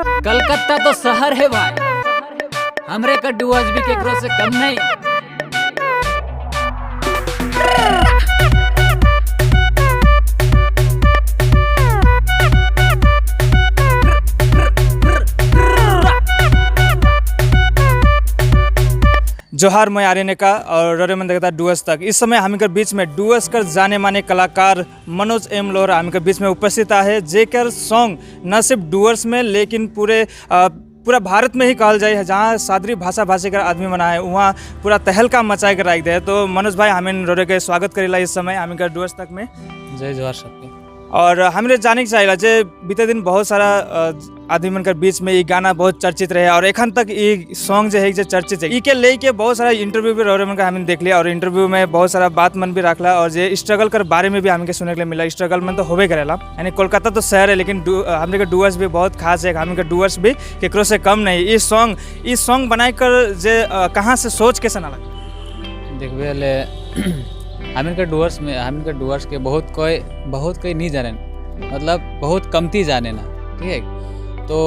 कलकत्ता तो शहर है भाई, हमरे का डुअर्स भी केकरो से कम नहीं। जोहार, मैं आर्यन का और रोरेमन देखता डुअर्स तक। इस समय हम बीच में डुअर्स कर जाने माने कलाकार मनोज एम लोहरा हम बीच में उपस्थित है, जेकर सॉन्ग न सिर्फ डुअर्स में लेकिन पूरा भारत में ही कहल जाए है, जहाँ सादरी भाषा भाषी का आदमी बना है वहाँ पूरा तहलका मचाए के रख दे। तो मनोज भाई हमें रोरे के स्वागत करेला इस समय हम डुअर्स तक में। जय जोहार सबके। और हमें जाने के चाहिए जे बीते दिन बहुत सारा आदमी मन के बीच में ये गाना बहुत चर्चित रहे और एखन तक ये सॉन्ग जो है जो चर्चित है इके लेके बहुत सारा इंटरव्यू भी रोरे मन का हमें देख लिया और इंटरव्यू में बहुत सारा बात मन भी रखला और जे स्ट्रगल कर बारे में भी हमें सुनने के लिए मिला। स्ट्रगल मन तो होबे करेला, यानी कोलकाता तो शहर है लेकिन हमने के डुअर्स भी बहुत खास है, हमें के डुअर्स भी केकरो से कम नहीं। इस सॉन्ग बनाए कर जे कहाँ से सोच कैसे ना लगा? देखिए हमिन के डुअर्स के बहुत कोई नहीं जाने, मतलब बहुत कमती जाने ना, ठीक है। तो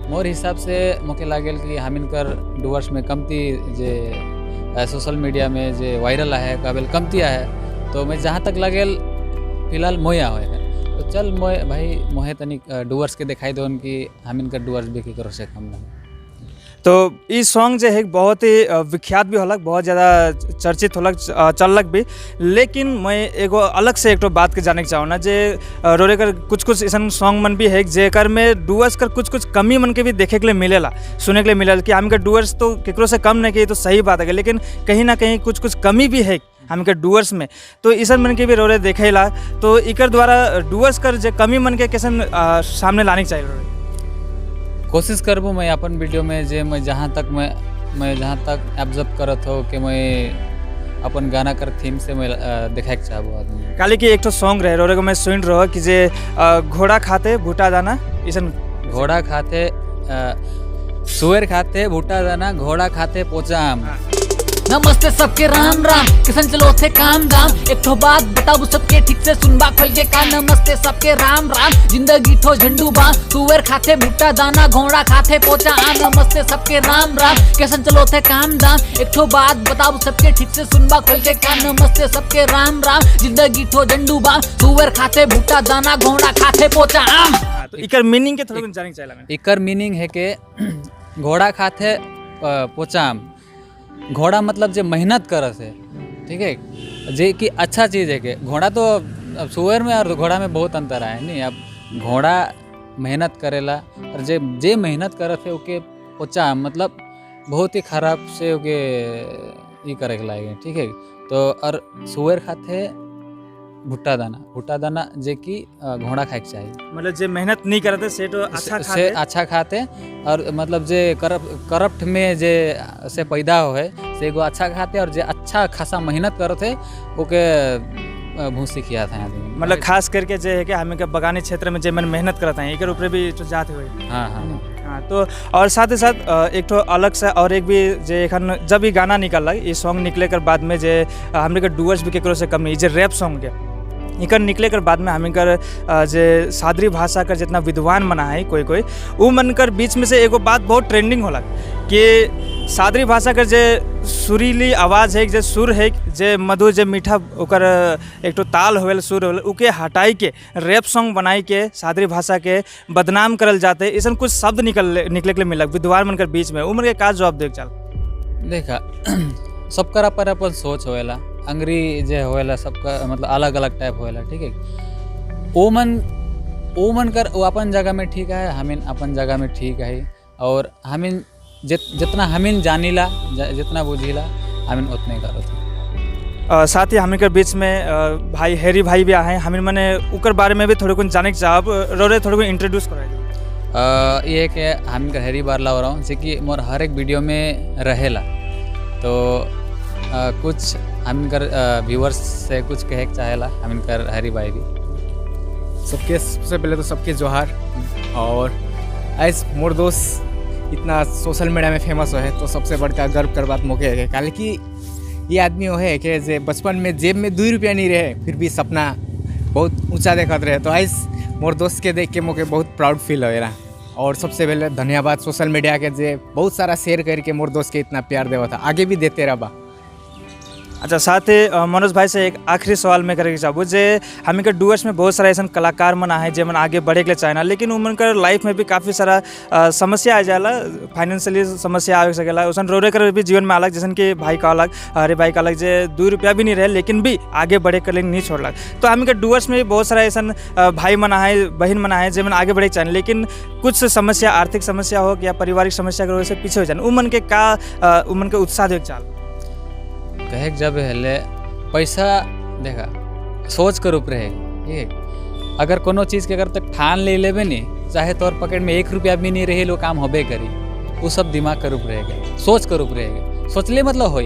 मोर हिसाब से मोके लागेल कि हमिन कर डुअर्स में कमती जे सोशल मीडिया में जे वायरल है काबिल कमती है। तो मैं जहाँ तक लागेल फिलहाल मोया हुए है तो चल मोहे तनिक डुअर्स के दिखाई दो कि हमिन कर डुअर्स भी करो से कम नहीं। तो ये सॉन्ग जो है बहुत ही विख्यात भी होलक, बहुत ज़्यादा चर्चित होलक, चलक भी। लेकिन मैं एगो अलग से एक बात के जाने के चाहूँ ना जे रोरे कर कुछ ऐसा सॉन्ग मन भी है जेकर में डुअर्स कर कुछ कमी मन के भी देखे के लिए मिलेला, सुने के लिए मिलेला कि हम के डुअर्स तो केकरो से कम नहीं किए, तो सही बात है, लेकिन कहीं ना कहीं कुछ कमी भी है हम के डुअर्स में। तो इस मन के भी रोरे देखेला, तो इकर द्वारा डुअर्स कर जे कमी मन के कैसे सामने लाने के चाहिए रोरे? कोशिश करबो मैं अपन वीडियो में जे मैं जहाँ तक ऑब्जर्व करत हो कि मैं अपन गाना कर थीम से मैं दिखाए के चाहबो आदमी। काली की एक तो सॉन्ग रहे रोरे को मैं सुन रहा कि जे घोड़ा खाते भूटा दाना, इसन घोड़ा खाते सुअर खाते भूटा दाना, घोड़ा खाते पोचा आम। नमस्ते सबके राम राम, किसन चलो थे काम दाम। एक ठो बात बताओ सबके ठीक से सुनबा खोल के कान। नमस्ते सबके राम राम, जिंदगी ठो झंडू बाम। सुअर खाते भुट्टा दाना, घोड़ा खाते पोचा आम। नमस्ते सबके राम राम, किसन चलो थे काम दाम। एक ठो बात बताओ सबके ठीक से सुनबा खोल के कान। नमस्ते सबके राम राम, जिंदगी ठो झंडू बाम। सुअर खाते भुट्टा दाना, घोड़ा खाते पोचा आम। तो इकर मीनिंग के थोड़ा जाने के चाहिए। इकर मीनिंग है कि घोड़ा खाते पोचा आम। घोड़ा मतलब जो मेहनत करत है, ठीक है, जे कि अच्छा चीज़ है कि घोड़ा तो अब सुअर में और घोड़ा में बहुत अंतर है नहीं। अब घोड़ा मेहनत करेला और जे मेहनत करत है ओके पोचा मतलब बहुत ही खराब से ओके ये करे के लागे, ठीक है। तो और सुअर खाते भुट्टा दाना जे कि घोड़ा खाए के चाहिए, मतलब जे मेहनत नहीं करते से तो अच्छा खाते और मतलब जे करप्ट में जे से पैदा हो है से एगो अच्छा खाते और जे अच्छा खासा मेहनत करते ओके भूसी किया था आदमी। मतलब खास करके जे है कि हमें के बगानी क्षेत्र में जे मन मेहनत करते हैं एकर ऊपर भी तो जाते हुए। हाँ, तो और साथ ही साथ एक तो अलग से और एक भी जे एखन जब ये गाना निकल ये सॉन्ग निकले कर बाद में जे हमने के डुअर्स भी केकरो से कम नहीं, जे रैप सॉन्ग के इकर निकले कर बाद में हमें कर जे सादरी भाषा कर जितना विद्वान बना है कोई वो मन कर बीच में से एगो बात बहुत ट्रेंडिंग होला कि सादरी भाषा कर जे सुरीली आवाज़ है, जे सुर है, जे मधुर जे मीठा ओकर एक तो ताल होल सुर होल उके हटाई के रैप सॉन्ग बनाई के सादरी भाषा के बदनाम करल जाते। ऐसा कुछ शब्द निकले के लिए मिलक विद्वान मन कर बीच में उम्र के का जवाब देख चल देखा सबकर अपन सोच होएला, अंग्री जे होएला सबका मतलब अलग अलग टाइप होएला, ठीक है। ओ मन कर वो अपन जगह में ठीक है, हमिन अपन जगह में ठीक है और हमिन जितना हमिन जानीला जितना बुझीला हमिन उतने करो। साथ ही हमिन के बीच में भाई हैरी भाई भी आए, हमिन मैंने उकर बारे में भी थोड़े कुछ जाने के चाहब रोरे थोड़े को इंट्रोड्यूस कराए। ये है कि हमिन कर हैरी बार ला रहा हूँ कि मोर हर एक वीडियो में रहेला, तो कुछ हमिन कर व्यूअर्स से कुछ कहे चाहेला हमिन कर हैरी भाई भी। सबसे पहले तो सबके जोहार। और ऐस मोर दोस्त इतना सोशल मीडिया में फेमस हो है तो सबसे बड़का गर्व कर बात मौके है, कारण कि ये आदमी हो है कि जे बचपन में जेब में 2 रुपया नहीं रहे फिर भी सपना बहुत ऊंचा देखत रहे। तो ऐस मोर दोस्त के देख के मौके बहुत प्राउड फील हो रहा। और सबसे पहले धन्यवाद सोशल मीडिया के जे बहुत सारा शेयर करके मोर दोस्त के इतना प्यार देवा था, आगे भी देते रहा। अच्छा, साथ ही मनोज भाई से एक आखिरी सवाल मैं करे चाहूँ जे हमें के डुअर्स में बहुत सारा ऐसा कलाकार मना है जेमन आगे बढ़े के लिए चाहना, लेकिन उमन कर लाइफ में भी काफ़ी सारा समस्या आ जाला, फाइनेंशियली समस्या आ सकेला, उसन रो कर भी जीवन में अलग, जैसे कि भाई का अलग, अरे भाई का अलग जे 2 रुपया भी नहीं रहे लेकिन भी आगे बढ़े के लिए नहीं छोड़ला। तो हमें के डुअर्स में भी बहुत सारा ऐसा भाई मना है, बहन मना है जेमन आगे बढ़े के चाहना, लेकिन कुछ समस्या, आर्थिक समस्या हो या पारिवारिक समस्या की वजह से पीछे हो जाए, उमन के का उमन के उत्साह देख चाल कहे जब हेले पैसा देखा सोच कर ऊपर है, ठीक है। अगर कोनो चीज़ के अगर तक ठान ले लेबे नहीं, चाहे तोर पॉकेट में 1 रुपया भी नहीं रहे लो काम होबे करी, वो सब दिमाग कर ऊपर रहेगा, सोच कर ऊपर रहेगा, सोचले मतलब होई।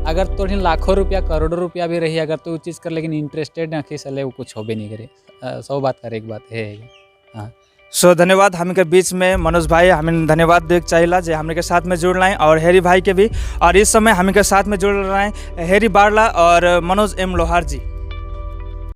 अगर तो लाखों रुपया करोड़ों रुपया भी रही, अगर तो वो चीज़ कर लेकिन इंटरेस्टेड ना खींचले वो कुछ होबे नहीं करे। 100 बात कर एक बात है। हाँ, सो धन्यवाद हमें के बीच में मनोज भाई, हमें धन्यवाद देख चाहिए जे हमें के साथ में जुड़ रहे हैं, और हैरी भाई के भी, और इस समय हमें के साथ में जुड़ रहे हैं हैरी बारला और मनोज एम लोहार जी।